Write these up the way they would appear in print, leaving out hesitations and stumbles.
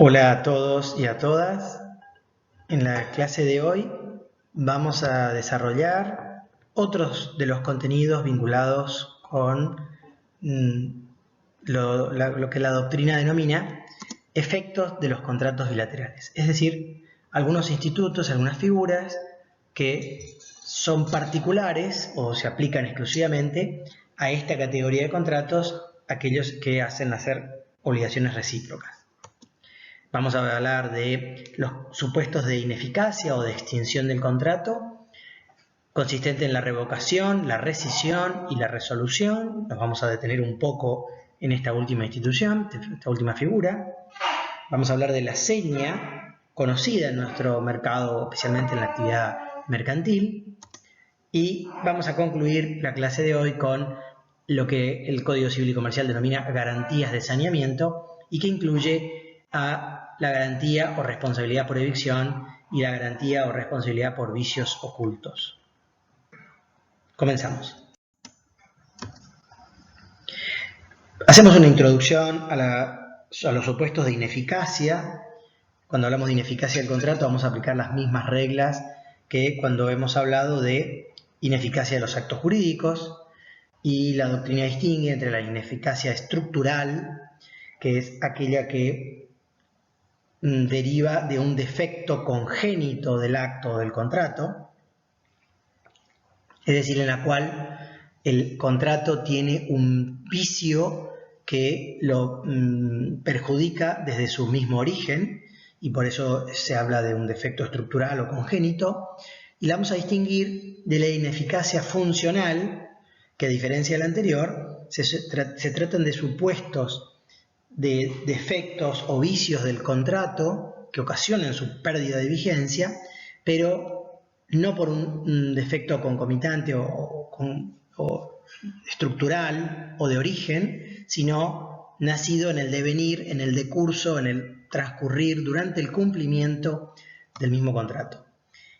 Hola a todos y a todas. En la clase de hoy vamos a desarrollar otros de los contenidos vinculados con lo que la doctrina denomina efectos de los contratos bilaterales. Es decir, algunos institutos, algunas figuras que son particulares o se aplican exclusivamente a esta categoría de contratos, aquellos que hacen nacer obligaciones recíprocas. Vamos a hablar de los supuestos de ineficacia o de extinción del contrato, consistente en la revocación, la rescisión y la resolución. Nos vamos a detener un poco en esta última institución, esta última figura. Vamos a hablar de la seña, conocida en nuestro mercado, especialmente en la actividad mercantil. Y vamos a concluir la clase de hoy con lo que el Código Civil y Comercial denomina garantías de saneamiento y que incluye a la garantía o responsabilidad por evicción y la garantía o responsabilidad por vicios ocultos. Comenzamos. Hacemos una introducción a los supuestos de ineficacia. Cuando hablamos de ineficacia del contrato vamos a aplicar las mismas reglas que cuando hemos hablado de ineficacia de los actos jurídicos, y la doctrina distingue entre la ineficacia estructural, que es aquella que deriva de un defecto congénito del acto o del contrato, es decir, en la cual el contrato tiene un vicio que lo perjudica desde su mismo origen, y por eso se habla de un defecto estructural o congénito, y la vamos a distinguir de la ineficacia funcional, que a diferencia de la anterior, se tratan de supuestos de defectos o vicios del contrato que ocasionan su pérdida de vigencia, pero no por un defecto concomitante o estructural o de origen, sino nacido en el devenir, en el decurso, en el transcurrir durante el cumplimiento del mismo contrato.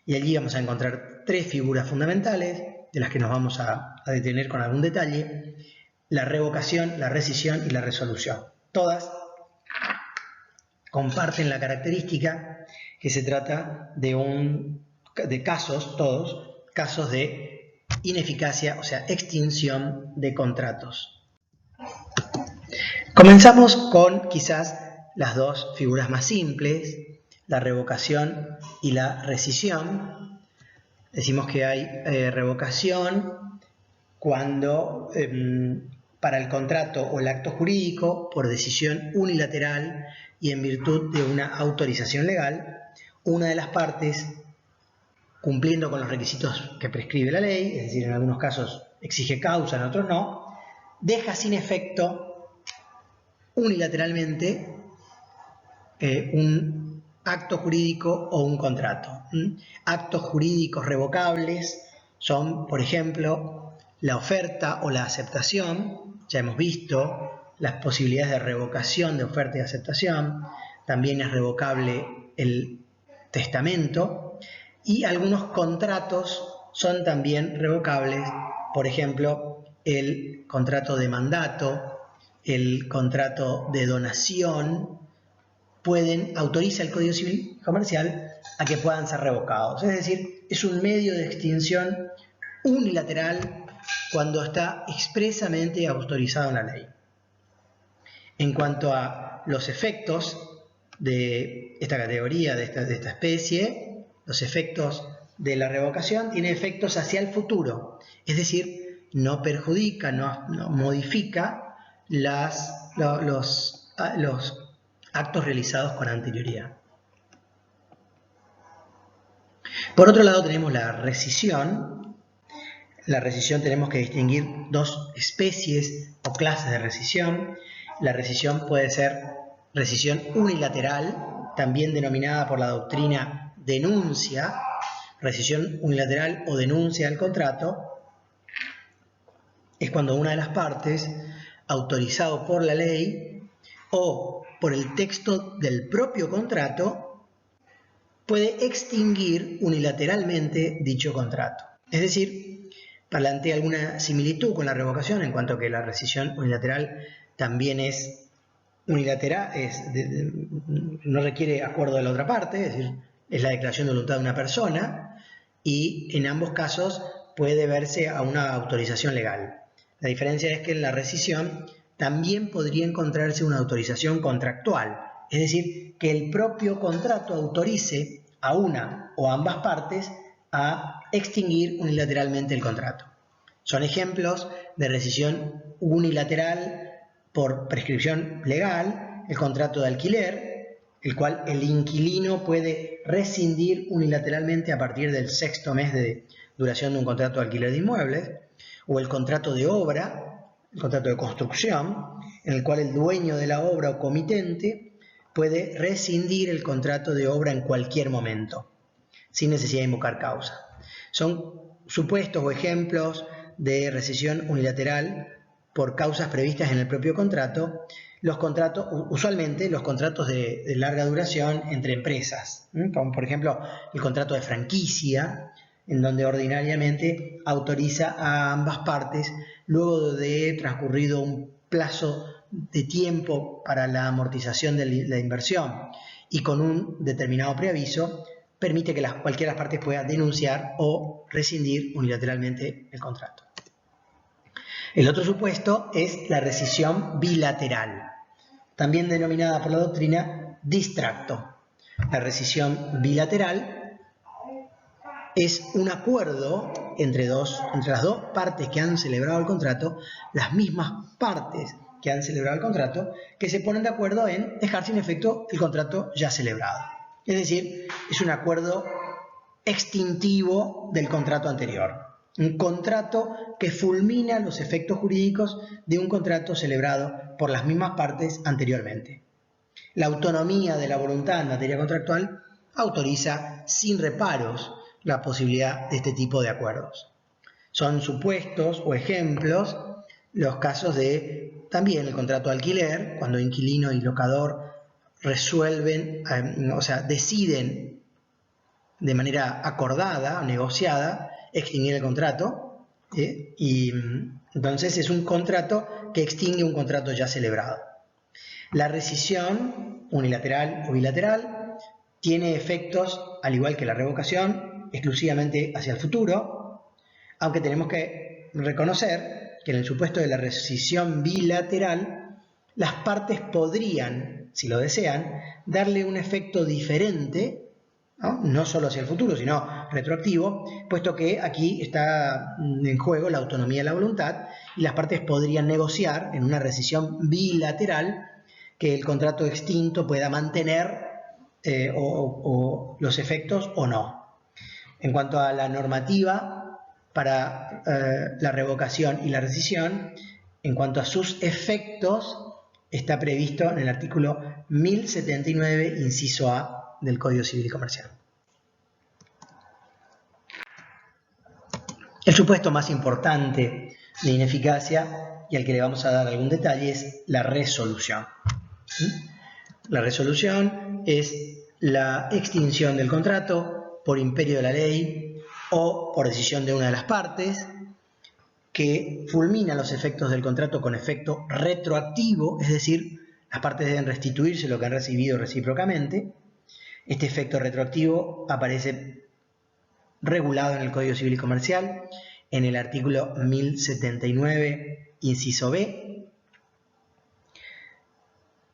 Y allí vamos a encontrar tres figuras fundamentales, de las que nos vamos a detener con algún detalle: la revocación, la rescisión y la resolución. Todas comparten la característica que se trata de casos, todos, casos de ineficacia, o sea, extinción de contratos. Comenzamos con quizás las dos figuras más simples, la revocación y la rescisión. Decimos que hay revocación cuando para el contrato o el acto jurídico, por decisión unilateral y en virtud de una autorización legal, una de las partes, cumpliendo con los requisitos que prescribe la ley, es decir, en algunos casos exige causa, en otros no, deja sin efecto unilateralmente un acto jurídico o un contrato. Actos jurídicos revocables son, por ejemplo, la oferta o la aceptación. Ya hemos visto las posibilidades de revocación de oferta y aceptación. También es revocable el testamento, y algunos contratos son también revocables, por ejemplo, el contrato de mandato, el contrato de donación, autoriza el Código Civil Comercial a que puedan ser revocados. Es decir, es un medio de extinción unilateral cuando está expresamente autorizado en la ley. En cuanto a los efectos de esta categoría, de esta especie, los efectos de la revocación tienen efectos hacia el futuro, es decir, no perjudica, no modifica los actos realizados con anterioridad. Por otro lado tenemos la rescisión. La rescisión tenemos que distinguir dos especies o clases de rescisión. La rescisión puede ser rescisión unilateral, también denominada por la doctrina denuncia, rescisión unilateral o denuncia del contrato. Es cuando una de las partes, autorizado por la ley o por el texto del propio contrato, puede extinguir unilateralmente dicho contrato. Es decir, plantea alguna similitud con la revocación, en cuanto que la rescisión unilateral también es unilateral, no requiere acuerdo de la otra parte, es decir, es la declaración de voluntad de una persona, y en ambos casos puede deberse a una autorización legal. La diferencia es que en la rescisión también podría encontrarse una autorización contractual, es decir, que el propio contrato autorice a una o ambas partes a extinguir unilateralmente el contrato. Son ejemplos de rescisión unilateral por prescripción legal, el contrato de alquiler, el cual el inquilino puede rescindir unilateralmente a partir del 6º mes de duración de un contrato de alquiler de inmuebles, o el contrato de obra, el contrato de construcción, en el cual el dueño de la obra o comitente puede rescindir el contrato de obra en cualquier momento, sin necesidad de invocar causa. Son supuestos o ejemplos de rescisión unilateral por causas previstas en el propio contrato. Los contratos, usualmente los contratos de larga duración entre empresas, como por ejemplo el contrato de franquicia, en donde ordinariamente autoriza a ambas partes, luego de transcurrido un plazo de tiempo para la amortización de la inversión y con un determinado preaviso, permite que cualquiera de las partes pueda denunciar o rescindir unilateralmente el contrato. El otro supuesto es la rescisión bilateral, también denominada por la doctrina distracto. La rescisión bilateral es un acuerdo entre las dos partes que han celebrado el contrato, las mismas partes que han celebrado el contrato, que se ponen de acuerdo en dejar sin efecto el contrato ya celebrado. Es decir, es un acuerdo extintivo del contrato anterior. Un contrato que fulmina los efectos jurídicos de un contrato celebrado por las mismas partes anteriormente. La autonomía de la voluntad en materia contractual autoriza sin reparos la posibilidad de este tipo de acuerdos. Son supuestos o ejemplos los casos de también el contrato de alquiler, cuando inquilino y locador resuelven, deciden de manera acordada o negociada extinguir el contrato, y entonces es un contrato que extingue un contrato ya celebrado. La rescisión unilateral o bilateral tiene efectos, al igual que la revocación, exclusivamente hacia el futuro, aunque tenemos que reconocer que en el supuesto de la rescisión bilateral, las partes podrían, si lo desean, darle un efecto diferente, no solo hacia el futuro, sino retroactivo, puesto que aquí está en juego la autonomía de la voluntad y las partes podrían negociar en una rescisión bilateral que el contrato extinto pueda mantener los efectos o no. En cuanto a la normativa para la revocación y la rescisión, en cuanto a sus efectos, está previsto en el artículo 1079, inciso A, del Código Civil y Comercial. El supuesto más importante de ineficacia y al que le vamos a dar algún detalle es la resolución. La resolución es la extinción del contrato por imperio de la ley o por decisión de una de las partes que fulmina los efectos del contrato con efecto retroactivo, es decir, las partes deben restituirse lo que han recibido recíprocamente. Este efecto retroactivo aparece regulado en el Código Civil y Comercial en el artículo 1079, inciso B.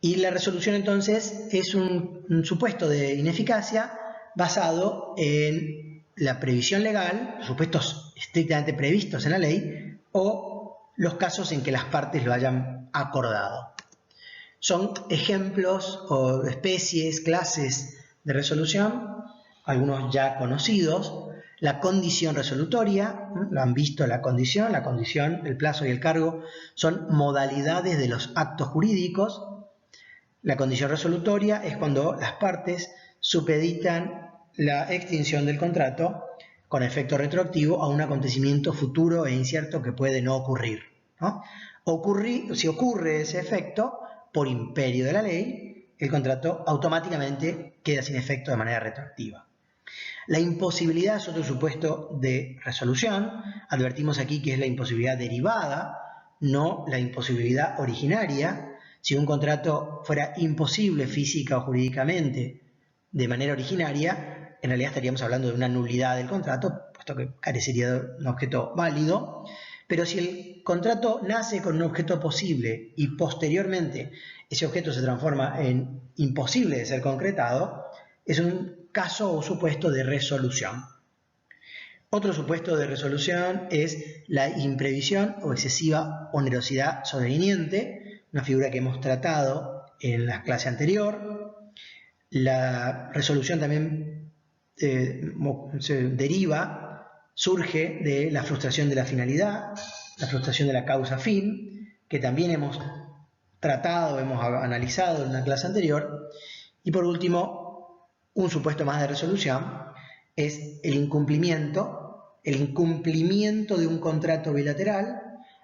Y la resolución entonces es un supuesto de ineficacia basado en la previsión legal, los supuestos estrictamente previstos en la ley, o los casos en que las partes lo hayan acordado. Son ejemplos o especies, clases de resolución, algunos ya conocidos. La condición resolutoria, lo han visto, la condición, el plazo y el cargo son modalidades de los actos jurídicos. La condición resolutoria es cuando las partes supeditan la extinción del contrato con efecto retroactivo a un acontecimiento futuro e incierto que puede no ocurrir, ¿no? Si ocurre ese efecto, por imperio de la ley, el contrato automáticamente queda sin efecto de manera retroactiva. La imposibilidad es otro supuesto de resolución. Advertimos aquí que es la imposibilidad derivada, no la imposibilidad originaria. Si un contrato fuera imposible física o jurídicamente de manera originaria, en realidad estaríamos hablando de una nulidad del contrato, puesto que carecería de un objeto válido. Pero si el contrato nace con un objeto posible y posteriormente ese objeto se transforma en imposible de ser concretado, es un caso o supuesto de resolución. Otro supuesto de resolución es la imprevisión o excesiva onerosidad sobreviniente, una figura que hemos tratado en la clase anterior. La resolución también surge de la frustración de la finalidad, la frustración de la causa fin, que también hemos tratado, hemos analizado en una clase anterior. Y por último, un supuesto más de resolución es el incumplimiento. El incumplimiento de un contrato bilateral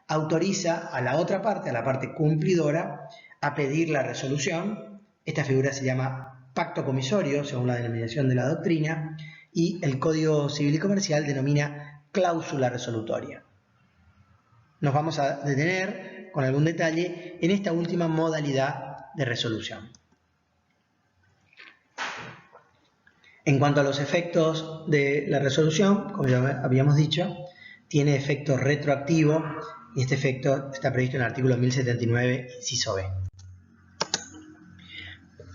autoriza a la otra parte, a la parte cumplidora, a pedir la resolución. Esta figura se llama pacto comisorio, según la denominación de la doctrina, y el Código Civil y Comercial denomina cláusula resolutoria. Nos vamos a detener con algún detalle en esta última modalidad de resolución. En cuanto a los efectos de la resolución, como ya habíamos dicho, tiene efecto retroactivo y este efecto está previsto en el artículo 1079, inciso B.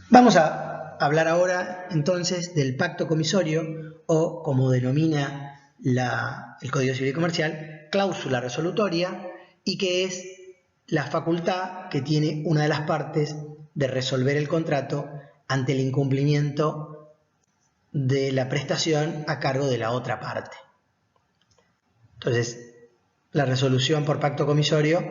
Vamos a hablar ahora entonces del pacto comisorio o, como denomina el Código Civil y Comercial, cláusula resolutoria, y que es la facultad que tiene una de las partes de resolver el contrato ante el incumplimiento de la prestación a cargo de la otra parte. Entonces, la resolución por pacto comisorio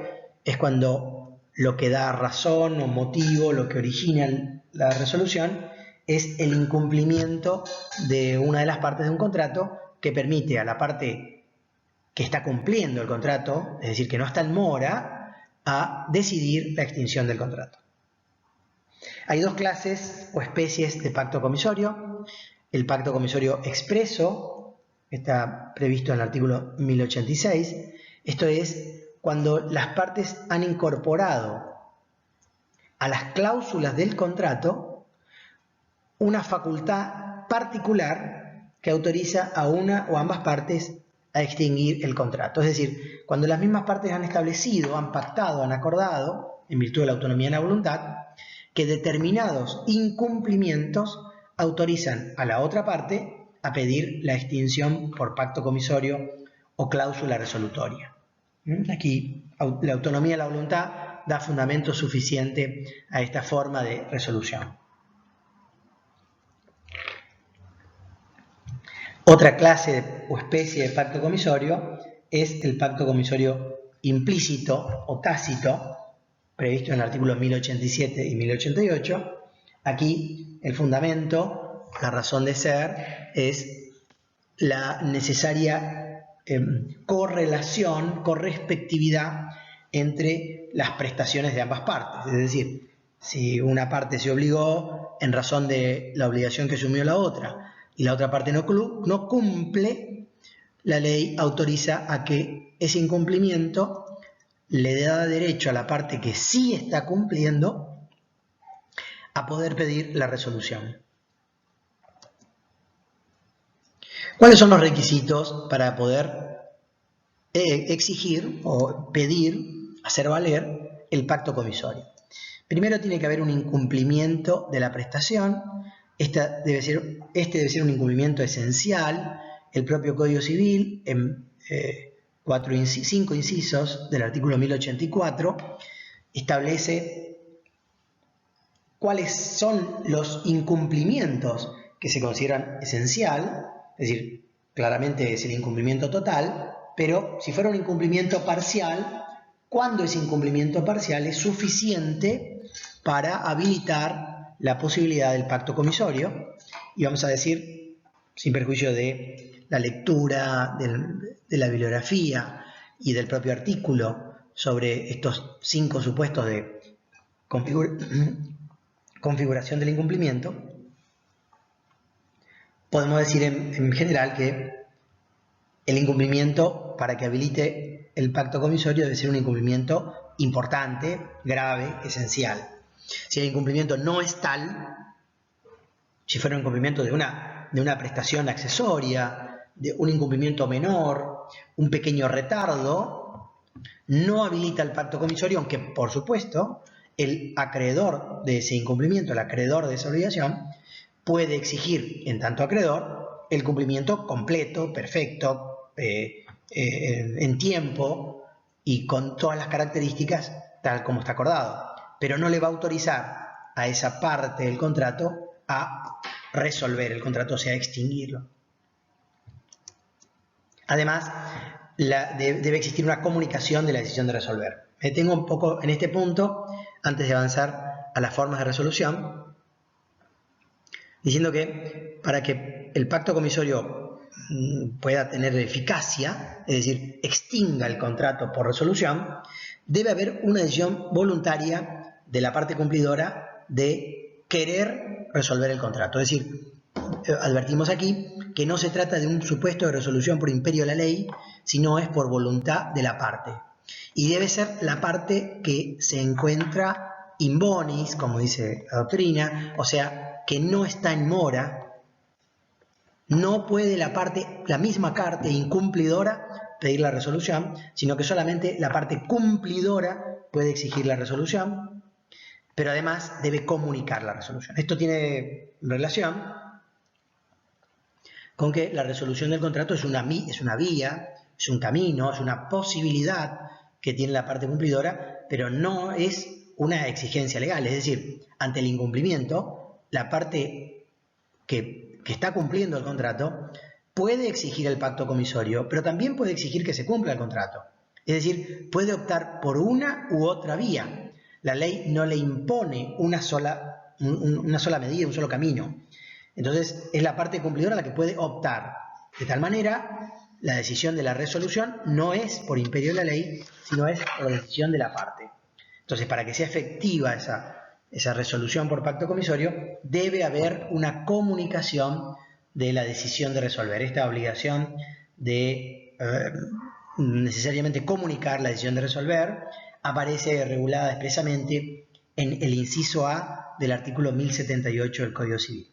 es cuando lo que da razón o motivo, lo que origina la resolución, es el incumplimiento de una de las partes de un contrato que permite a la parte que está cumpliendo el contrato, es decir, que no está en mora, a decidir la extinción del contrato. Hay dos clases o especies de pacto comisorio. El pacto comisorio expreso, que está previsto en el artículo 1086, esto es cuando las partes han incorporado a las cláusulas del contrato una facultad particular que autoriza a una o ambas partes a extinguir el contrato. Es decir, cuando las mismas partes han establecido, han pactado, han acordado, en virtud de la autonomía de la voluntad, que determinados incumplimientos autorizan a la otra parte a pedir la extinción por pacto comisorio o cláusula resolutoria. Aquí la autonomía de la voluntad da fundamento suficiente a esta forma de resolución. Otra clase o especie de pacto comisorio es el pacto comisorio implícito o tácito, previsto en el artículo 1087 y 1088. Aquí el fundamento, la razón de ser, es la necesaria correspectividad entre las prestaciones de ambas partes. Es decir, si una parte se obligó en razón de la obligación que asumió la otra y la otra parte no cumple, la ley autoriza a que ese incumplimiento le da derecho a la parte que sí está cumpliendo a poder pedir la resolución. ¿Cuáles son los requisitos para poder exigir o pedir, hacer valer el pacto comisorio? Primero tiene que haber un incumplimiento de la prestación. Este debe ser un incumplimiento esencial. El propio Código Civil, en 5 incisos del artículo 1084, establece cuáles son los incumplimientos que se consideran esencial, es decir, claramente es el incumplimiento total, pero si fuera un incumplimiento parcial, ¿cuándo ese incumplimiento parcial es suficiente para habilitar la posibilidad del pacto comisorio? Y vamos a decir, sin perjuicio de la lectura de la bibliografía y del propio artículo sobre estos 5 supuestos de configuración del incumplimiento, podemos decir en general que el incumplimiento, para que habilite el pacto comisorio, debe ser un incumplimiento importante, grave, esencial. Si el incumplimiento no es tal, si fuera un incumplimiento de una prestación accesoria, de un incumplimiento menor, un pequeño retardo, no habilita el pacto comisorio, aunque por supuesto el acreedor de ese incumplimiento, el acreedor de esa obligación, puede exigir en tanto acreedor el cumplimiento completo, perfecto, en tiempo y con todas las características tal como está acordado, pero no le va a autorizar a esa parte del contrato a resolver el contrato, o sea, a extinguirlo. Además, debe existir una comunicación de la decisión de resolver. Me detengo un poco en este punto antes de avanzar a las formas de resolución, diciendo que para que el pacto comisorio pueda tener eficacia, es decir, extinga el contrato por resolución, debe haber una decisión voluntaria de la parte cumplidora de querer resolver el contrato. Es decir, advertimos aquí que no se trata de un supuesto de resolución por imperio de la ley, sino es por voluntad de la parte. Y debe ser la parte que se encuentra in bonis, como dice la doctrina, o sea, que no está en mora. No puede la misma parte incumplidora pedir la resolución, sino que solamente la parte cumplidora puede exigir la resolución, pero además debe comunicar la resolución. Esto tiene relación con que la resolución del contrato es una vía, es un camino, es una posibilidad que tiene la parte cumplidora, pero no es una exigencia legal. Es decir, ante el incumplimiento, la parte que está cumpliendo el contrato puede exigir el pacto comisorio, pero también puede exigir que se cumpla el contrato. Es decir, puede optar por una u otra vía. La ley no le impone una sola medida, un solo camino. Entonces, es la parte cumplidora la que puede optar. De tal manera, la decisión de la resolución no es por imperio de la ley, sino es por decisión de la parte. Entonces, para que sea efectiva esa resolución por pacto comisorio, debe haber una comunicación de la decisión de resolver. Esta obligación de necesariamente comunicar la decisión de resolver aparece regulada expresamente en el inciso A del artículo 1078 del Código Civil.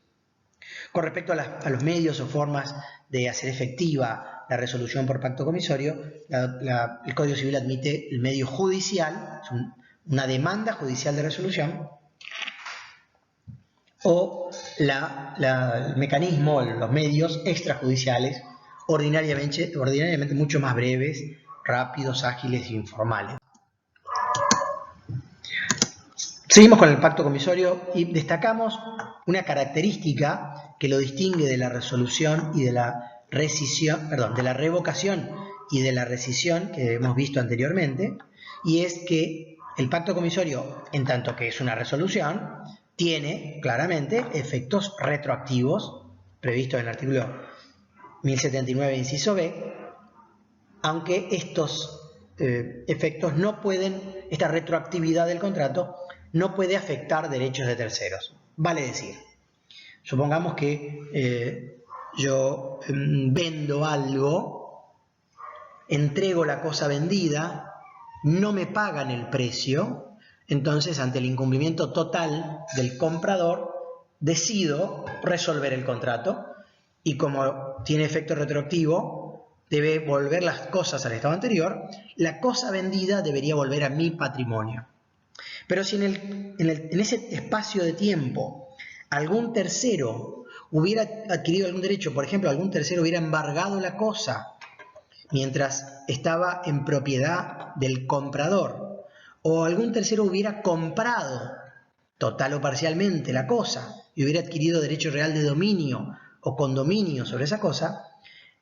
Con respecto a los medios o formas de hacer efectiva la resolución por pacto comisorio, el Código Civil admite el medio judicial, una demanda judicial de resolución, o el mecanismo, los medios extrajudiciales, ordinariamente mucho más breves, rápidos, ágiles e informales. Seguimos con el pacto comisorio y destacamos una característica que lo distingue de la resolución y de la rescisión, de la revocación y de la rescisión que hemos visto anteriormente, y es que el pacto comisorio, en tanto que es una resolución, tiene claramente efectos retroactivos previstos en el artículo 1079 inciso B, aunque estos efectos no pueden, esta retroactividad del contrato no puede afectar derechos de terceros. Vale decir, supongamos que yo vendo algo, entrego la cosa vendida, no me pagan el precio, entonces ante el incumplimiento total del comprador decido resolver el contrato y como tiene efecto retroactivo debe volver las cosas al estado anterior, la cosa vendida debería volver a mi patrimonio. Pero si en ese espacio de tiempo algún tercero hubiera adquirido algún derecho, por ejemplo, algún tercero hubiera embargado la cosa mientras estaba en propiedad del comprador, o algún tercero hubiera comprado total o parcialmente la cosa y hubiera adquirido derecho real de dominio o condominio sobre esa cosa,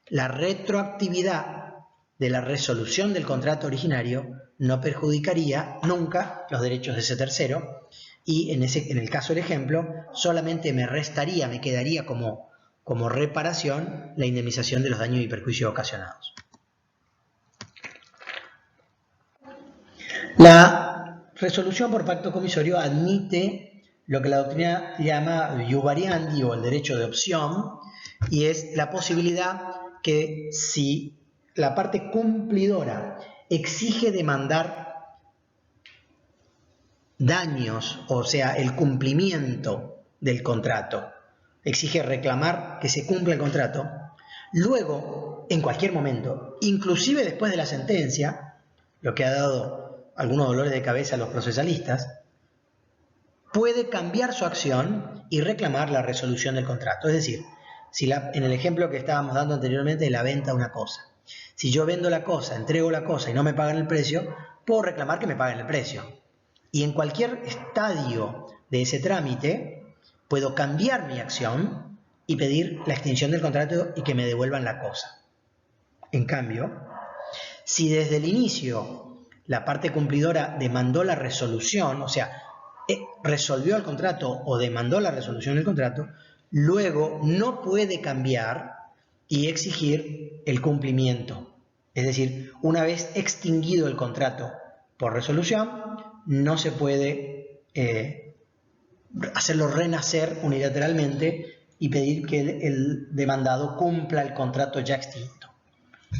la retroactividad de la resolución del contrato originario no perjudicaría nunca los derechos de ese tercero y en el caso del ejemplo solamente me quedaría como reparación la indemnización de los daños y perjuicios ocasionados. La resolución por pacto comisorio admite lo que la doctrina llama ius variandi o el derecho de opción, y es la posibilidad que si la parte cumplidora exige demandar daños, o sea, el cumplimiento del contrato, exige reclamar que se cumpla el contrato, luego, en cualquier momento, inclusive después de la sentencia, lo que ha dado algunos dolores de cabeza a los procesalistas, puede cambiar su acción y reclamar la resolución del contrato. Es decir, si en el ejemplo que estábamos dando anteriormente de la venta de una cosa, si yo vendo la cosa, entrego la cosa y no me pagan el precio, puedo reclamar que me paguen el precio. Y en cualquier estadio de ese trámite, puedo cambiar mi acción y pedir la extinción del contrato y que me devuelvan la cosa. En cambio, si desde el inicio la parte cumplidora demandó la resolución, o sea, resolvió el contrato o demandó la resolución del contrato, luego no puede cambiar y exigir el cumplimiento. Es decir, una vez extinguido el contrato por resolución, no se puede hacerlo renacer unilateralmente y pedir que el demandado cumpla el contrato ya extinto.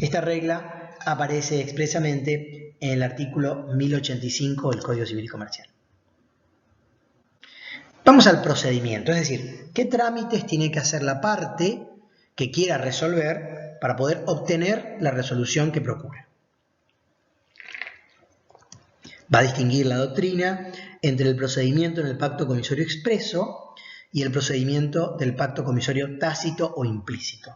Esta regla aparece expresamente en el artículo 1085 del Código Civil y Comercial. Vamos al procedimiento, es decir, ¿qué trámites tiene que hacer la parte que quiera resolver para poder obtener la resolución que procura? Va a distinguir la doctrina entre el procedimiento en el pacto comisorio expreso y el procedimiento del pacto comisorio tácito o implícito.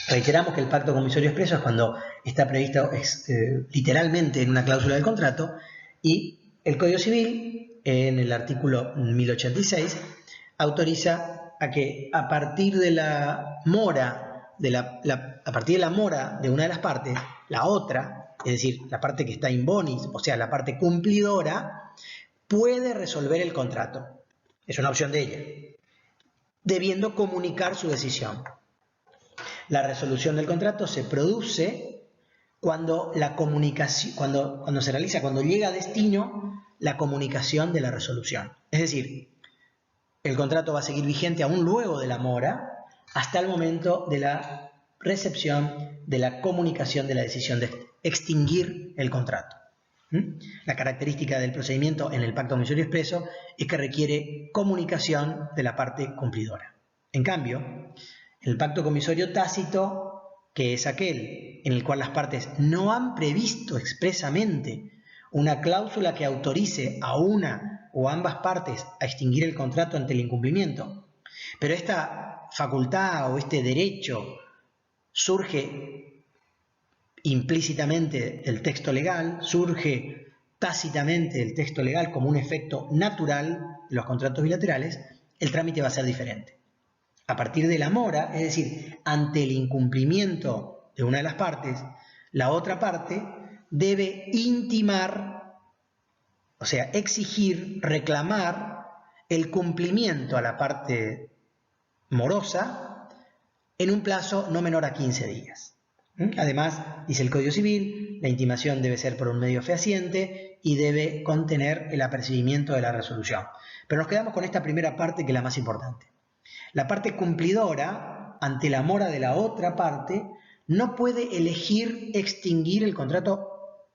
Reiteramos que el pacto comisorio expreso es cuando está previsto literalmente en una cláusula del contrato, y el Código Civil, en el artículo 1086, autoriza a que a partir de la mora de una de las partes, la otra, es decir, la parte que está in bonis, o sea, la parte cumplidora, puede resolver el contrato. Es una opción de ella, debiendo comunicar su decisión. La resolución del contrato se produce cuando la comunicación, cuando se realiza, cuando llega a destino la comunicación de la resolución. Es decir, el contrato va a seguir vigente aún luego de la mora hasta el momento de la recepción de la comunicación de la decisión de extinguir el contrato. La característica del procedimiento en el pacto comisorio expreso es que requiere comunicación de la parte cumplidora. En cambio, el pacto comisorio tácito, que es aquel en el cual las partes no han previsto expresamente una cláusula que autorice a una o ambas partes a extinguir el contrato ante el incumplimiento, pero esta facultad o este derecho surge implícitamente del texto legal, surge tácitamente del texto legal como un efecto natural de los contratos bilaterales, el trámite va a ser diferente. A partir de la mora, es decir, ante el incumplimiento de una de las partes, la otra parte debe intimar, o sea, exigir, reclamar el cumplimiento a la parte morosa en un plazo no menor a 15 días. Además, dice el Código Civil, la intimación debe ser por un medio fehaciente y debe contener el apercibimiento de la resolución. Pero nos quedamos con esta primera parte, que es la más importante. La parte cumplidora, ante la mora de la otra parte, no puede elegir extinguir el contrato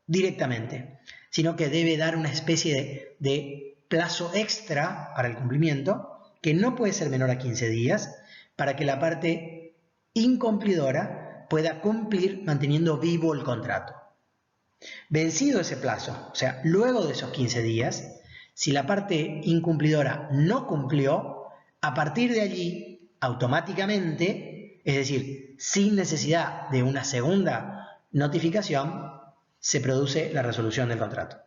directamente, sino que debe dar una especie de plazo extra para el cumplimiento, que no puede ser menor a 15 días, para que la parte incumplidora pueda cumplir manteniendo vivo el contrato. Vencido ese plazo, o sea, luego de esos 15 días, si la parte incumplidora no cumplió, a partir de allí, automáticamente, es decir, sin necesidad de una segunda notificación, se produce la resolución del contrato.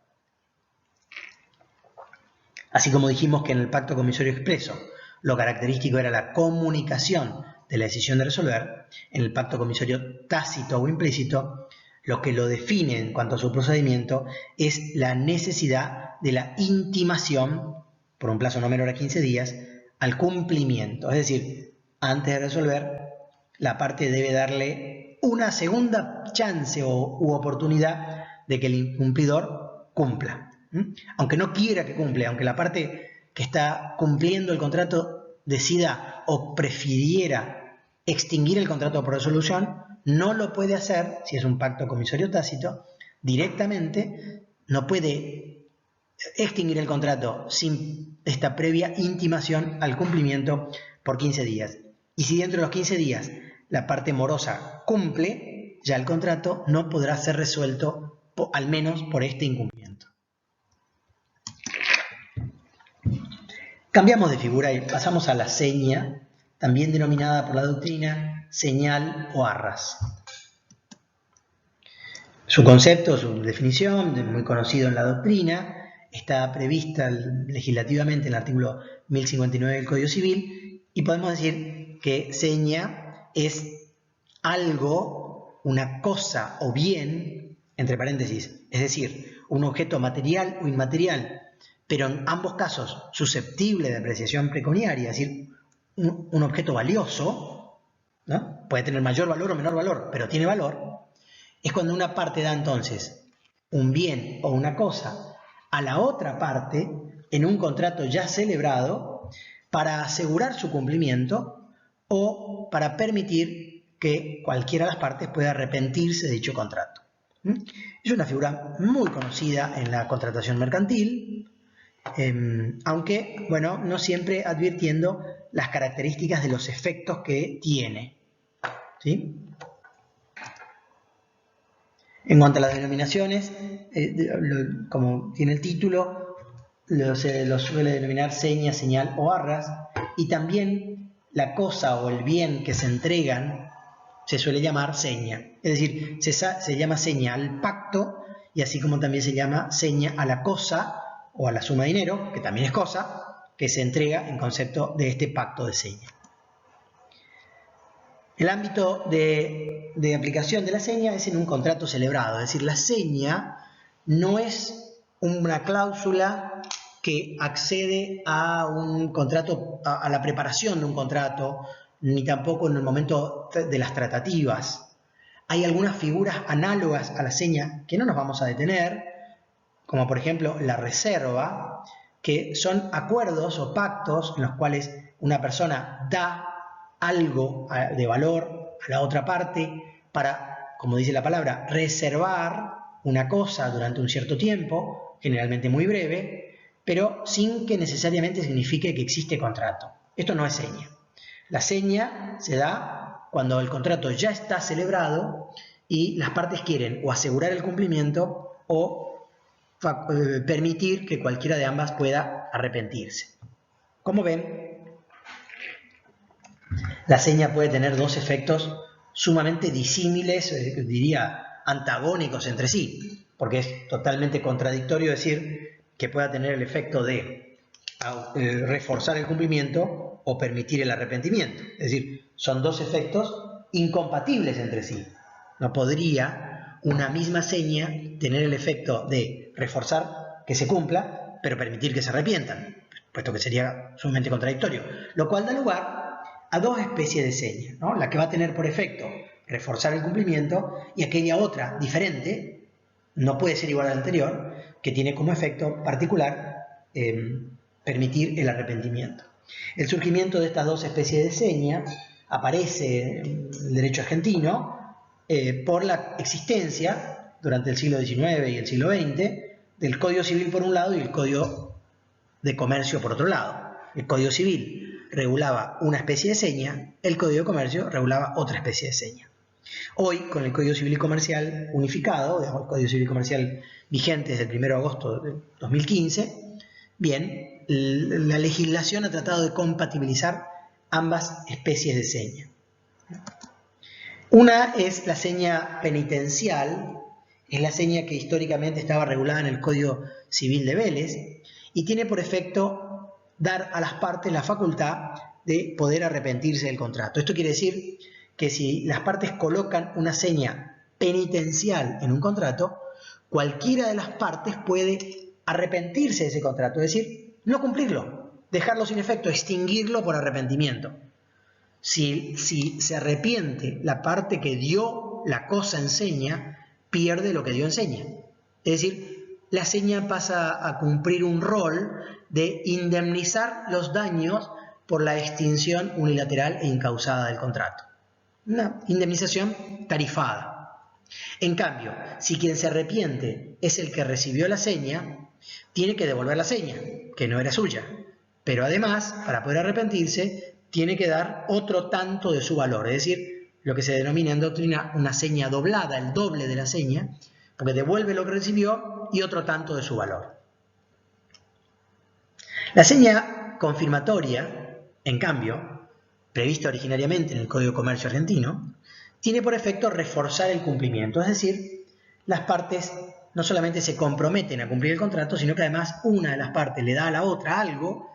Así como dijimos que en el pacto comisorio expreso lo característico era la comunicación de la decisión de resolver, en el pacto comisorio tácito o implícito, lo que lo define en cuanto a su procedimiento es la necesidad de la intimación, por un plazo no menor a 15 días, al cumplimiento. Es decir, antes de resolver, la parte debe darle una segunda chance u oportunidad de que el incumplidor cumpla. Aunque no quiera que cumpla, aunque la parte que está cumpliendo el contrato decida o prefiriera extinguir el contrato por resolución, no lo puede hacer, si es un pacto comisorio tácito, directamente, no puede extinguir el contrato sin esta previa intimación al cumplimiento por 15 días. Y si dentro de los 15 días la parte morosa cumple, ya el contrato no podrá ser resuelto, al menos por este incumplimiento. Cambiamos de figura y pasamos a la seña, también denominada por la doctrina señal o arras. Su concepto, su definición, muy conocido en la doctrina, está prevista legislativamente en el artículo 1059 del Código Civil y podemos decir que seña es algo, una cosa o bien, entre paréntesis, es decir, un objeto material o inmaterial, pero en ambos casos susceptible de apreciación pecuniaria, es decir, un objeto valioso, ¿no? Puede tener mayor valor o menor valor, pero tiene valor. Es cuando una parte da entonces un bien o una cosa a la otra parte en un contrato ya celebrado para asegurar su cumplimiento o para permitir que cualquiera de las partes pueda arrepentirse de dicho contrato. Es una figura muy conocida en la contratación mercantil, aunque, bueno, no siempre advirtiendo las características de los efectos que tiene, ¿sí? En cuanto a las denominaciones, como tiene el título, se lo suele denominar seña, señal o arras, y también la cosa o el bien que se entregan se suele llamar seña. Es decir, se llama seña al pacto, y así como también se llama seña a la cosa o a la suma de dinero, que también es cosa, que se entrega en concepto de este pacto de seña. El ámbito de aplicación de la seña es en un contrato celebrado, es decir, la seña no es una cláusula que accede a un contrato, a la preparación de un contrato, ni tampoco en el momento de las tratativas. Hay algunas figuras análogas a la seña que no nos vamos a detener, como por ejemplo la reserva, que son acuerdos o pactos en los cuales una persona da algo de valor a la otra parte para, como dice la palabra, reservar una cosa durante un cierto tiempo, generalmente muy breve, pero sin que necesariamente signifique que existe contrato. Esto no es seña. La seña se da cuando el contrato ya está celebrado y las partes quieren o asegurar el cumplimiento o permitir que cualquiera de ambas pueda arrepentirse. Como ven, la seña puede tener dos efectos sumamente disímiles, diría antagónicos entre sí, porque es totalmente contradictorio decir que pueda tener el efecto de reforzar el cumplimiento o permitir el arrepentimiento. Es decir, son dos efectos incompatibles entre sí. No podría una misma seña tener el efecto de reforzar que se cumpla, pero permitir que se arrepientan, puesto que sería sumamente contradictorio, lo cual da lugar a dos especies de señas, ¿no? La que va a tener por efecto reforzar el cumplimiento y aquella otra, diferente, no puede ser igual a la anterior, que tiene como efecto particular permitir el arrepentimiento. El surgimiento de estas dos especies de señas aparece en el derecho argentino por la existencia, durante el siglo XIX y el siglo XX, del Código Civil por un lado y el Código de Comercio por otro lado. El Código Civil regulaba una especie de seña, el Código de Comercio regulaba otra especie de seña. Hoy, con el Código Civil y Comercial unificado, digamos, el Código Civil y Comercial vigente desde el 1 de agosto de 2015, bien, la legislación ha tratado de compatibilizar ambas especies de seña. Una es la seña penitencial, es la seña que históricamente estaba regulada en el Código Civil de Vélez y tiene por efecto dar a las partes la facultad de poder arrepentirse del contrato. Esto quiere decir que si las partes colocan una seña penitencial en un contrato, cualquiera de las partes puede arrepentirse de ese contrato, es decir, no cumplirlo, dejarlo sin efecto, extinguirlo por arrepentimiento. Si se arrepiente la parte que dio la cosa en seña, pierde lo que dio en seña. Es decir, la seña pasa a cumplir un rol de indemnizar los daños por la extinción unilateral e incausada del contrato. Una indemnización tarifada. En cambio, si quien se arrepiente es el que recibió la seña, tiene que devolver la seña, que no era suya. Pero además, para poder arrepentirse, tiene que dar otro tanto de su valor, es decir, lo que se denomina en doctrina una seña doblada, el doble de la seña, porque devuelve lo que recibió y otro tanto de su valor. La seña confirmatoria, en cambio, prevista originariamente en el Código de Comercio argentino, tiene por efecto reforzar el cumplimiento, es decir, las partes no solamente se comprometen a cumplir el contrato, sino que además una de las partes le da a la otra algo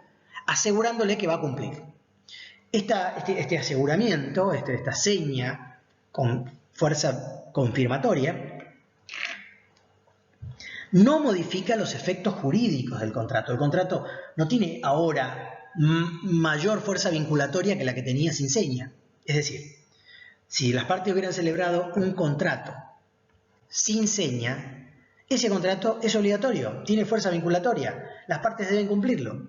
asegurándole que va a cumplir. Este aseguramiento, esta seña con fuerza confirmatoria, no modifica los efectos jurídicos del contrato. El contrato no tiene ahora mayor fuerza vinculatoria que la que tenía sin seña. Es decir, si las partes hubieran celebrado un contrato sin seña, ese contrato es obligatorio, tiene fuerza vinculatoria, las partes deben cumplirlo.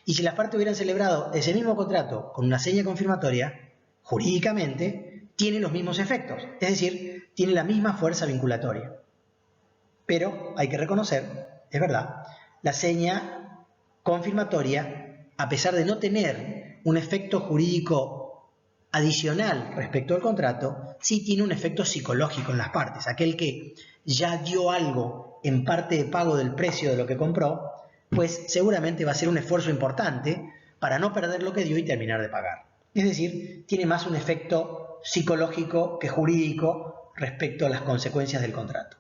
Y si las partes hubieran celebrado ese mismo contrato con una seña confirmatoria, jurídicamente tiene los mismos efectos, es decir, tiene la misma fuerza vinculatoria. Pero hay que reconocer, es verdad, la seña confirmatoria, a pesar de no tener un efecto jurídico adicional respecto al contrato, sí tiene un efecto psicológico en las partes. Aquel que ya dio algo en parte de pago del precio de lo que compró, pues seguramente va a ser un esfuerzo importante para no perder lo que dio y terminar de pagar. Es decir, tiene más un efecto psicológico que jurídico respecto a las consecuencias del contrato.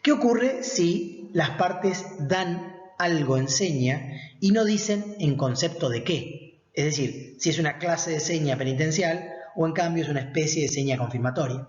¿Qué ocurre si las partes dan algo en seña y no dicen en concepto de qué? Es decir, si es una clase de seña penitencial o en cambio es una especie de seña confirmatoria.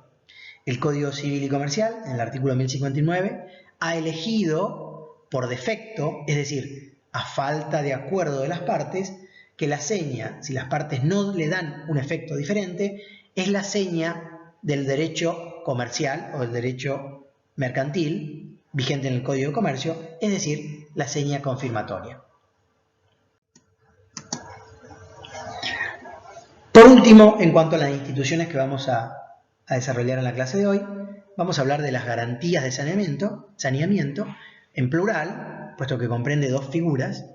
El Código Civil y Comercial, en el artículo 1059, ha elegido por defecto, es decir, a falta de acuerdo de las partes, que la seña, si las partes no le dan un efecto diferente, es la seña del derecho comercial o del derecho mercantil vigente en el Código de Comercio, es decir, la seña confirmatoria. Por último, en cuanto a las instituciones que vamos a desarrollar en la clase de hoy, vamos a hablar de las garantías de saneamiento, en plural, puesto que comprende dos figuras.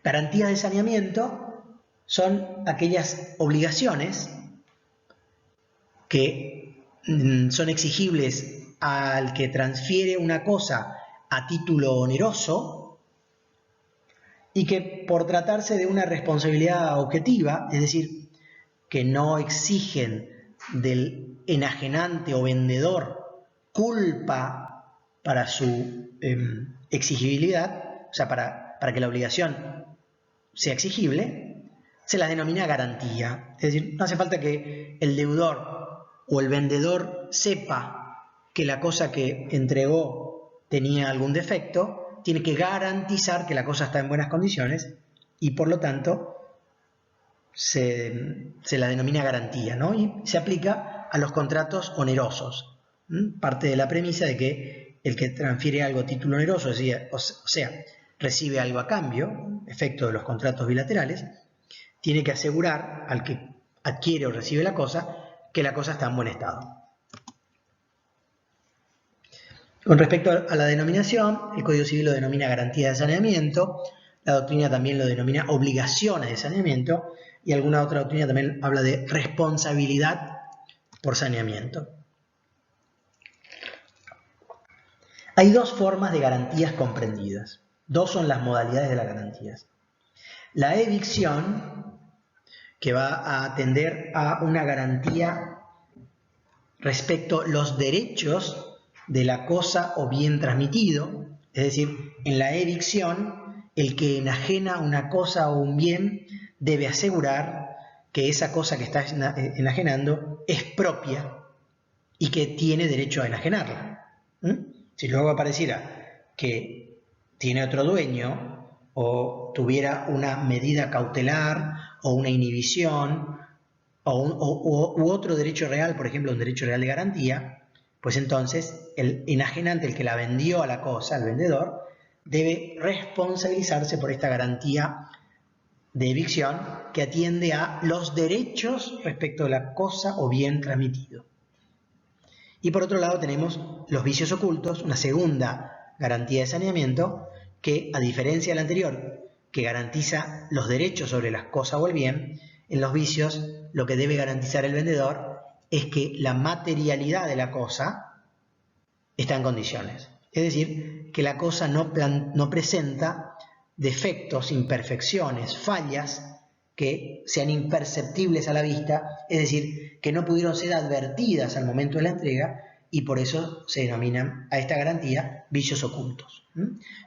Garantías de saneamiento son aquellas obligaciones que son exigibles al que transfiere una cosa a título oneroso y que por tratarse de una responsabilidad objetiva, es decir, que no exigen del enajenante o vendedor culpa para su exigibilidad, o sea, para que la obligación sea exigible, se las denomina garantía. Es decir, no hace falta que el deudor o el vendedor sepa que la cosa que entregó tenía algún defecto, tiene que garantizar que la cosa está en buenas condiciones y por lo tanto se la denomina garantía, ¿no? Y se aplica a los contratos onerosos. Parte de la premisa de que el que transfiere algo a título oneroso, o sea, recibe algo a cambio, efecto de los contratos bilaterales, tiene que asegurar al que adquiere o recibe la cosa que la cosa está en buen estado. Con respecto a la denominación, el Código Civil lo denomina garantía de saneamiento, la doctrina también lo denomina obligaciones de saneamiento y alguna otra doctrina también habla de responsabilidad por saneamiento. Hay dos formas de garantías comprendidas. Dos son las modalidades de las garantías. La evicción, que va a atender a una garantía respecto a los derechos de la cosa o bien transmitido, es decir, en la evicción, el que enajena una cosa o un bien debe asegurar que esa cosa que está enajenando es propia y que tiene derecho a enajenarla. Si luego apareciera que tiene otro dueño o tuviera una medida cautelar o una inhibición u otro derecho real, por ejemplo un derecho real de garantía, pues entonces el enajenante, el que la vendió a la cosa, el vendedor, debe responsabilizarse por esta garantía de evicción que atiende a los derechos respecto de la cosa o bien transmitido. Y por otro lado tenemos los vicios ocultos, una segunda garantía de saneamiento que, a diferencia de la anterior, que garantiza los derechos sobre las cosas o el bien, en los vicios lo que debe garantizar el vendedor es que la materialidad de la cosa está en condiciones. Es decir, que la cosa no presenta defectos, imperfecciones, fallas que sean imperceptibles a la vista, es decir, que no pudieron ser advertidas al momento de la entrega y por eso se denominan a esta garantía vicios ocultos.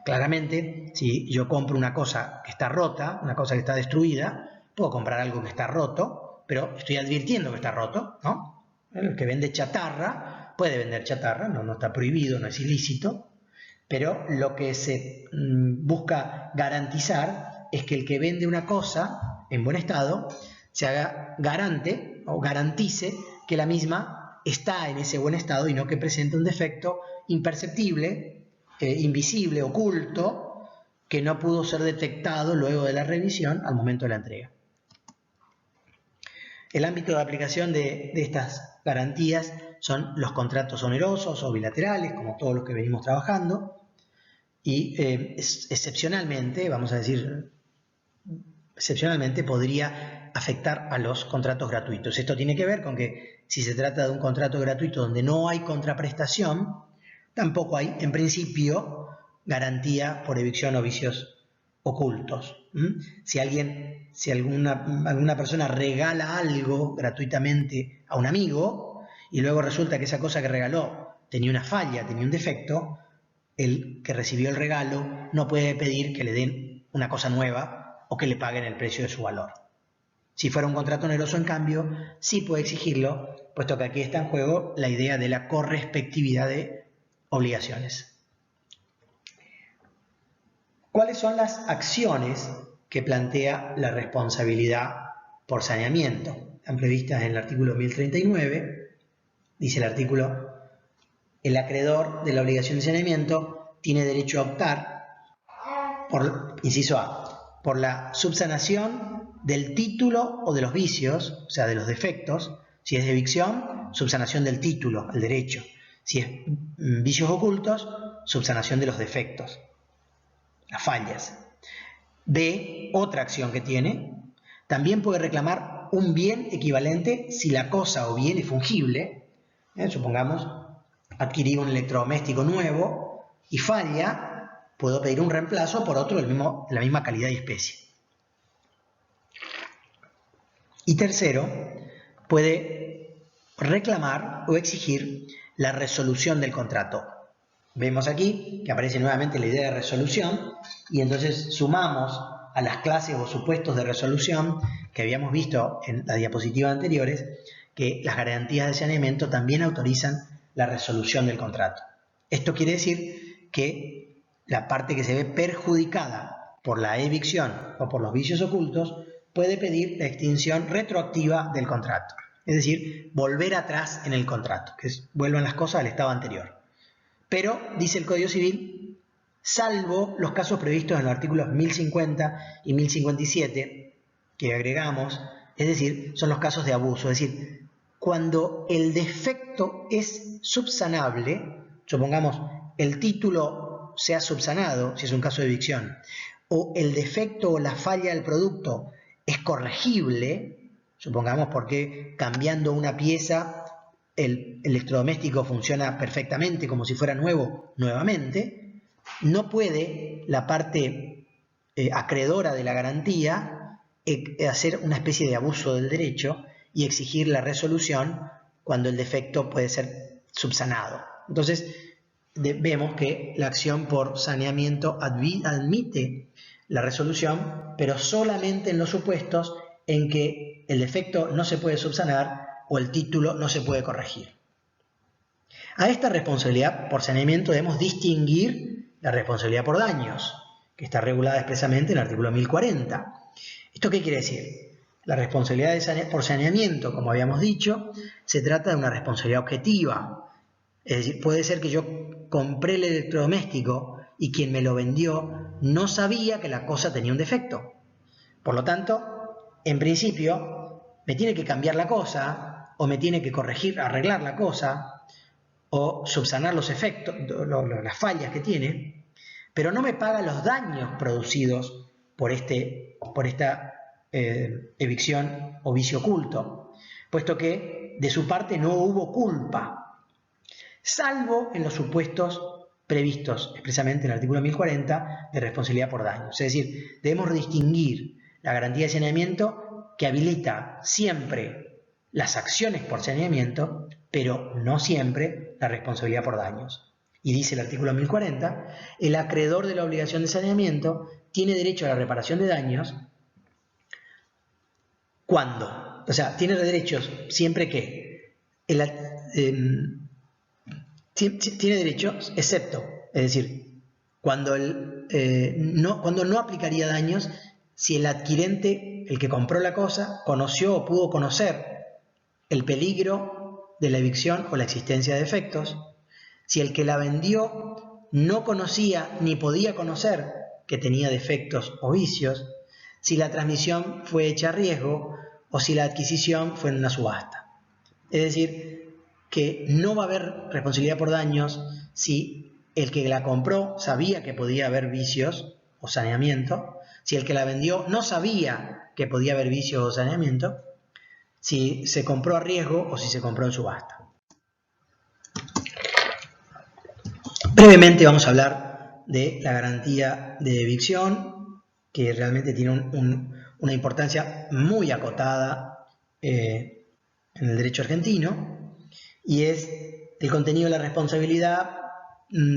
Claramente, si yo compro una cosa que está rota, una cosa que está destruida, puedo comprar algo que está roto, pero estoy advirtiendo que está roto, ¿no? El que vende chatarra puede vender chatarra, no está prohibido, no es ilícito, pero lo que se busca garantizar es que el que vende una cosa en buen estado se haga garante o garantice que la misma está en ese buen estado y no que presente un defecto imperceptible, invisible, oculto, que no pudo ser detectado luego de la revisión al momento de la entrega. El ámbito de aplicación de estas garantías son los contratos onerosos o bilaterales, como todos los que venimos trabajando, y excepcionalmente, vamos a decir, excepcionalmente podría afectar a los contratos gratuitos. Esto tiene que ver con que si se trata de un contrato gratuito donde no hay contraprestación, tampoco hay, en principio, garantía por evicción o vicios ocultos. Si alguna persona regala algo gratuitamente a un amigo y luego resulta que esa cosa que regaló tenía una falla, tenía un defecto, el que recibió el regalo no puede pedir que le den una cosa nueva o que le paguen el precio de su valor. Si fuera un contrato oneroso, en cambio, sí puede exigirlo, puesto que aquí está en juego la idea de la correspectividad de obligaciones. ¿Cuáles son las acciones que plantea la responsabilidad por saneamiento? Están previstas en el artículo 1039. Dice el artículo: el acreedor de la obligación de saneamiento tiene derecho a optar por, inciso A, por la subsanación del título o de los vicios, o sea, de los defectos. Si es de evicción, subsanación del título, el derecho. Si es vicios ocultos, subsanación de los defectos, las fallas. B, otra acción que tiene, también puede reclamar un bien equivalente si la cosa o bien es fungible. Supongamos, adquirí un electrodoméstico nuevo y falla, puedo pedir un reemplazo por otro de la misma calidad y especie. Y tercero, puede reclamar o exigir la resolución del contrato. Vemos aquí que aparece nuevamente la idea de resolución y entonces sumamos a las clases o supuestos de resolución que habíamos visto en las diapositivas anteriores, que las garantías de saneamiento también autorizan la resolución del contrato. Esto quiere decir que la parte que se ve perjudicada por la evicción o por los vicios ocultos puede pedir la extinción retroactiva del contrato, es decir, volver atrás en el contrato, que vuelvan las cosas al estado anterior. Pero, dice el Código Civil, salvo los casos previstos en los artículos 1050 y 1057, que agregamos, es decir, son los casos de abuso, es decir, cuando el defecto es subsanable, supongamos el título sea subsanado, si es un caso de evicción, o el defecto o la falla del producto es corregible, supongamos porque cambiando una pieza el electrodoméstico funciona perfectamente como si fuera nuevo nuevamente, no puede la parte acreedora de la garantía hacer una especie de abuso del derecho y exigir la resolución cuando el defecto puede ser subsanado. Entonces vemos que la acción por saneamiento admite la resolución, pero solamente en los supuestos en que el defecto no se puede subsanar o el título no se puede corregir. A esta responsabilidad por saneamiento debemos distinguir la responsabilidad por daños, que está regulada expresamente en el artículo 1040. ¿Esto qué quiere decir? La responsabilidad por saneamiento, como habíamos dicho, se trata de una responsabilidad objetiva. Es decir, puede ser que yo compré el electrodoméstico y quien me lo vendió no sabía que la cosa tenía un defecto. Por lo tanto, en principio, me tiene que cambiar la cosa o me tiene que corregir, arreglar la cosa, o subsanar los efectos, las fallas que tiene, pero no me paga los daños producidos por esta evicción o vicio oculto, puesto que de su parte no hubo culpa, salvo en los supuestos previstos expresamente en el artículo 1040 de responsabilidad por daños. Es decir, debemos distinguir la garantía de saneamiento que habilita siempre las acciones por saneamiento, pero no siempre la responsabilidad por daños. Y dice el artículo 1040, el acreedor de la obligación de saneamiento tiene derecho a la reparación de daños cuando, o sea, tiene derechos siempre que tiene derechos, excepto, es decir, cuando no aplicaría daños si el adquirente, el que compró la cosa, conoció o pudo conocer el peligro de la evicción o la existencia de efectos, si el que la vendió no conocía ni podía conocer que tenía defectos o vicios, si la transmisión fue hecha a riesgo o si la adquisición fue en una subasta. Es decir, que no va a haber responsabilidad por daños si el que la compró sabía que podía haber vicios o saneamiento, si el que la vendió no sabía que podía haber vicios o saneamiento, si se compró a riesgo o si se compró en subasta. Brevemente vamos a hablar de la garantía de evicción, que realmente tiene una importancia muy acotada en el derecho argentino, y es el contenido de la responsabilidad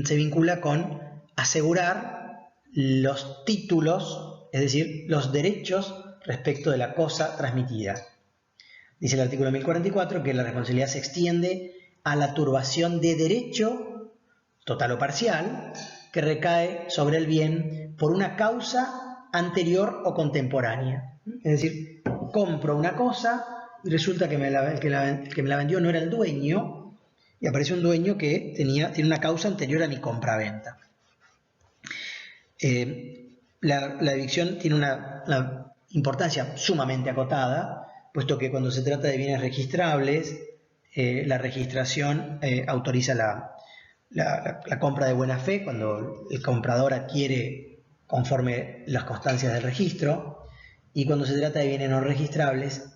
se vincula con asegurar los títulos, es decir, los derechos respecto de la cosa transmitida. Dice el artículo 1044 que la responsabilidad se extiende a la turbación de derecho, total o parcial, que recae sobre el bien por una causa anterior o contemporánea. Es decir, compro una cosa y resulta que el que me la vendió no era el dueño, y aparece un dueño que tiene una causa anterior a mi compraventa. La evicción tiene una importancia sumamente acotada, puesto que cuando se trata de bienes registrables, la registración autoriza la compra de buena fe cuando el comprador adquiere conforme las constancias del registro, y cuando se trata de bienes no registrables,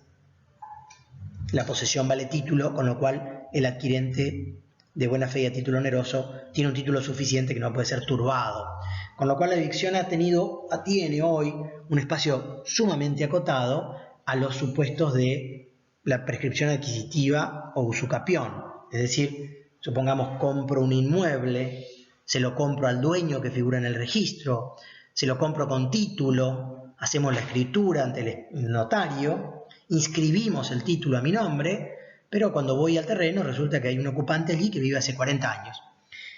la posesión vale título, con lo cual el adquirente de buena fe y a título oneroso tiene un título suficiente que no puede ser turbado. Con lo cual la evicción tiene hoy un espacio sumamente acotado a los supuestos de la prescripción adquisitiva o usucapión. Es decir, supongamos compro un inmueble, se lo compro al dueño que figura en el registro, se lo compro con título, hacemos la escritura ante el notario, inscribimos el título a mi nombre, pero cuando voy al terreno resulta que hay un ocupante allí que vive hace 40 años.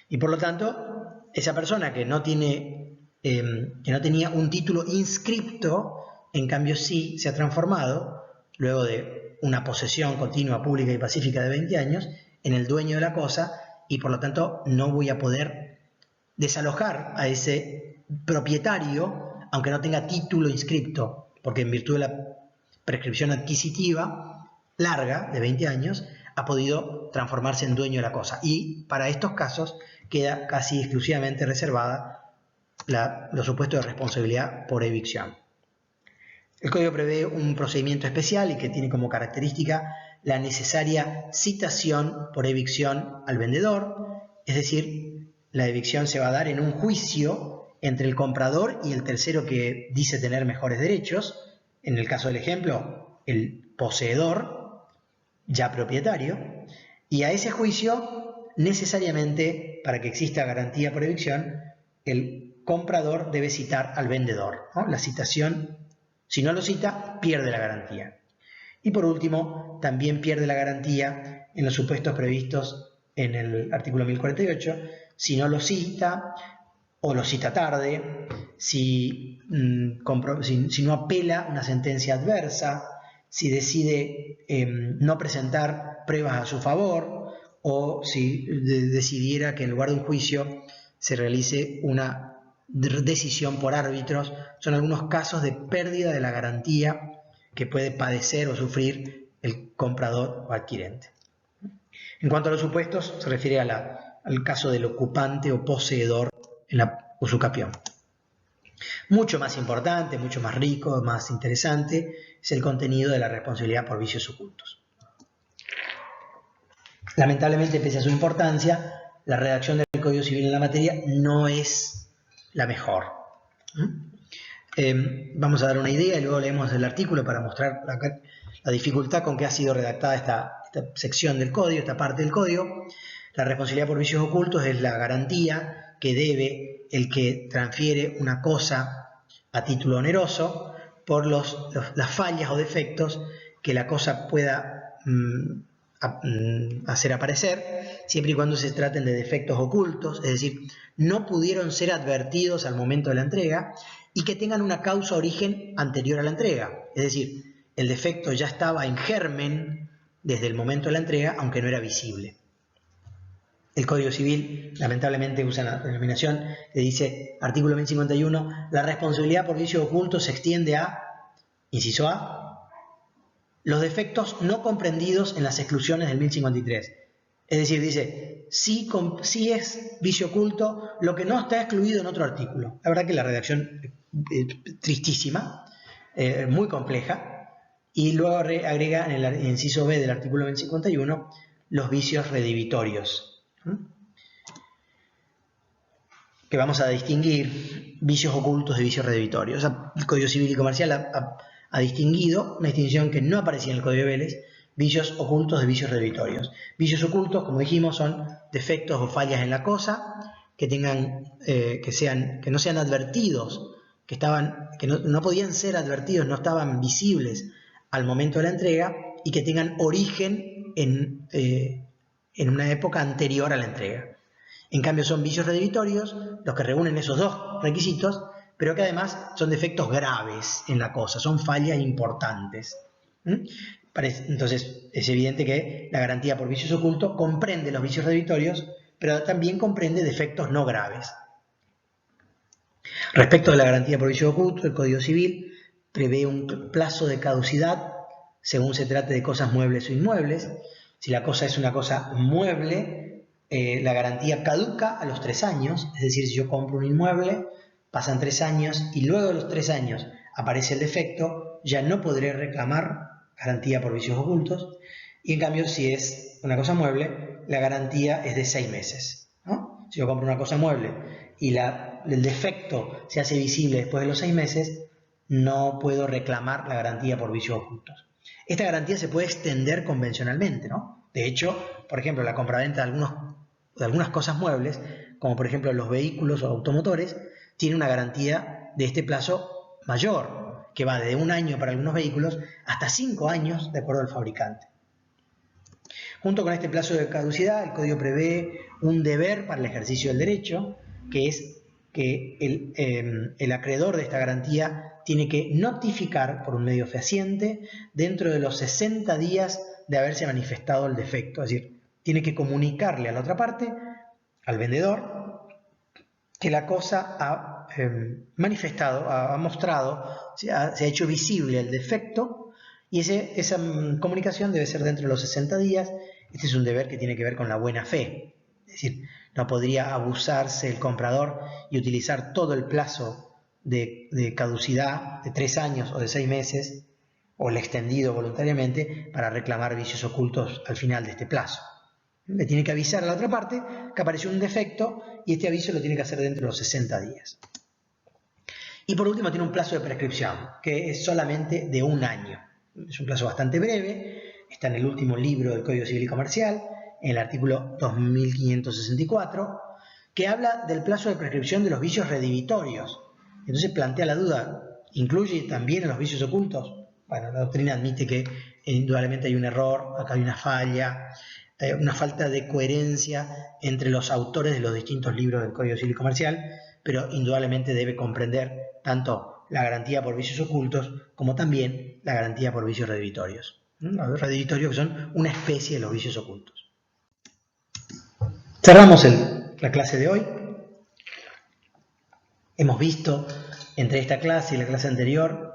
Y por lo tanto, esa persona que no tenía un título inscripto, en cambio sí se ha transformado, luego de una posesión continua, pública y pacífica de 20 años, en el dueño de la cosa, y por lo tanto no voy a poder desalojar a ese propietario, aunque no tenga título inscripto, porque en virtud de la prescripción adquisitiva larga, de 20 años, ha podido transformarse en dueño de la cosa. Y para estos casos queda casi exclusivamente reservada los supuestos de responsabilidad por evicción. El Código prevé un procedimiento especial y que tiene como característica la necesaria citación por evicción al vendedor, es decir, la evicción se va a dar en un juicio entre el comprador y el tercero que dice tener mejores derechos, en el caso del ejemplo, el poseedor, ya propietario, y a ese juicio, necesariamente, para que exista garantía por evicción, el comprador debe citar al vendedor, ¿no? La citación, si no lo cita, pierde la garantía. Y por último, también pierde la garantía en los supuestos previstos en el artículo 1048, si no lo cita o lo cita tarde, si no apela una sentencia adversa, si decide no presentar pruebas a su favor, o si decidiera que en lugar de un juicio se realice una decisión por árbitros. Son algunos casos de pérdida de la garantía que puede padecer o sufrir el comprador o adquirente. En cuanto a los supuestos, se refiere al caso del ocupante o poseedor en la usucapión. Mucho más importante, mucho más rico, más interesante, es el contenido de la responsabilidad por vicios ocultos. Lamentablemente, pese a su importancia, la redacción del Código Civil en la materia no es la mejor. Vamos a dar una idea y luego leemos el artículo para mostrar la dificultad con que ha sido redactada esta sección del código, esta parte del código. La responsabilidad por vicios ocultos es la garantía que debe el que transfiere una cosa a título oneroso por las fallas o defectos que la cosa pueda hacer aparecer, siempre y cuando se traten de defectos ocultos, es decir, no pudieron ser advertidos al momento de la entrega y que tengan una causa origen anterior a la entrega, es decir, el defecto ya estaba en germen desde el momento de la entrega, aunque no era visible. El Código Civil, lamentablemente, usa la denominación que dice, artículo 1051, la responsabilidad por vicios ocultos se extiende a, inciso A, los defectos no comprendidos en las exclusiones del 1053. Es decir, dice, sí es vicio oculto lo que no está excluido en otro artículo. La verdad que la redacción es tristísima, muy compleja, y luego agrega en el inciso B del artículo 1051 los vicios redivitorios, que vamos a distinguir vicios ocultos de vicios redivitorios. O sea, el Código Civil y Comercial ha distinguido una distinción que no aparecía en el Código de Vélez, vicios ocultos de vicios redivitorios. Vicios ocultos, como dijimos, son defectos o fallas en la cosa que no sean advertidos, que no podían ser advertidos, no estaban visibles al momento de la entrega y que tengan origen en una época anterior a la entrega. En cambio, son vicios redivitorios los que reúnen esos dos requisitos, pero que además son defectos graves en la cosa, son fallas importantes. Entonces, es evidente que la garantía por vicios ocultos comprende los vicios redivitorios, pero también comprende defectos no graves. Respecto de la garantía por vicios ocultos, el Código Civil prevé un plazo de caducidad según se trate de cosas muebles o inmuebles. Si la cosa es una cosa mueble, la garantía caduca a los 3 años, es decir, si yo compro un inmueble, pasan 3 años y luego de los 3 años aparece el defecto, ya no podré reclamar garantía por vicios ocultos, y en cambio si es una cosa mueble, la garantía es de 6 meses, ¿no? Si yo compro una cosa mueble y el defecto se hace visible después de los 6 meses, no puedo reclamar la garantía por vicios ocultos. Esta garantía se puede extender convencionalmente, ¿no? De hecho, por ejemplo, la compraventa de algunas cosas muebles, como por ejemplo los vehículos o automotores, tiene una garantía de este plazo mayor, que va de 1 año para algunos vehículos hasta 5 años de acuerdo al fabricante. Junto con este plazo de caducidad, el Código prevé un deber para el ejercicio del derecho, que es que el acreedor de esta garantía tiene que notificar por un medio fehaciente dentro de los 60 días de haberse manifestado el defecto. Es decir, tiene que comunicarle a la otra parte, al vendedor, que la cosa ha manifestado, ha mostrado, se ha hecho visible el defecto, y esa comunicación debe ser dentro de los 60 días. Este es un deber que tiene que ver con la buena fe. Es decir, no podría abusarse el comprador y utilizar todo el plazo de caducidad de 3 años o de 6 meses, o el extendido voluntariamente, para reclamar vicios ocultos al final de este plazo. Le tiene que avisar a la otra parte que apareció un defecto y este aviso lo tiene que hacer dentro de los 60 días. Y por último tiene un plazo de prescripción, que es solamente de 1 año. Es un plazo bastante breve, está en el último libro del Código Civil y Comercial, en el artículo 2564, que habla del plazo de prescripción de los vicios redivitorios. Entonces plantea la duda, ¿incluye también a los vicios ocultos? Bueno, la doctrina admite que indudablemente hay un error, acá hay una falla, una falta de coherencia entre los autores de los distintos libros del Código Civil y Comercial, pero indudablemente debe comprender tanto la garantía por vicios ocultos como también la garantía por vicios redivitorios. Los redivitorios que son una especie de los vicios ocultos. Cerramos la clase de hoy. Hemos visto entre esta clase y la clase anterior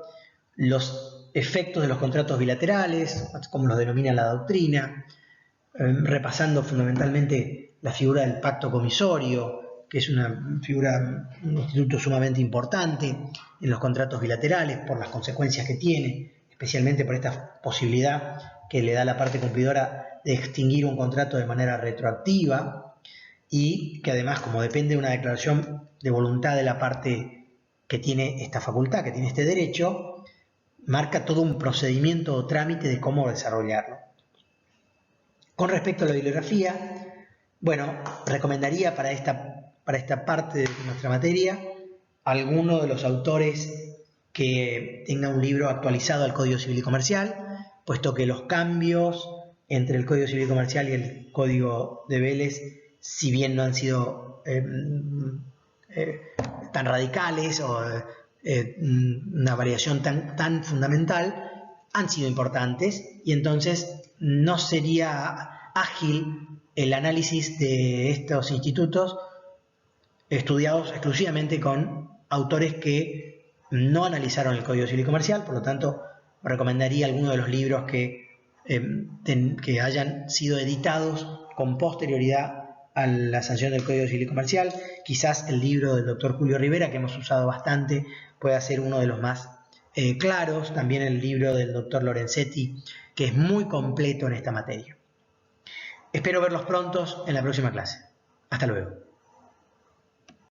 los efectos de los contratos bilaterales, como los denomina la doctrina, repasando fundamentalmente la figura del pacto comisorio, que es una figura, un instituto sumamente importante en los contratos bilaterales por las consecuencias que tiene, especialmente por esta posibilidad que le da la parte cumplidora de extinguir un contrato de manera retroactiva, y que además, como depende de una declaración de voluntad de la parte que tiene esta facultad, que tiene este derecho, marca todo un procedimiento o trámite de cómo desarrollarlo. Con respecto a la bibliografía, bueno, recomendaría para esta parte de nuestra materia alguno de los autores que tenga un libro actualizado al Código Civil y Comercial, puesto que los cambios entre el Código Civil y Comercial y el Código de Vélez, si bien no han sido tan radicales o una variación tan fundamental, han sido importantes, y entonces no sería ágil el análisis de estos institutos estudiados exclusivamente con autores que no analizaron el Código Civil y Comercial. Por lo tanto, recomendaría alguno de los libros que hayan sido editados con posterioridad a la sanción del Código Civil y Comercial. Quizás el libro del doctor Julio Rivera, que hemos usado bastante, pueda ser uno de los más claros. También el libro del doctor Lorenzetti, que es muy completo en esta materia. Espero verlos prontos en la próxima clase. Hasta luego.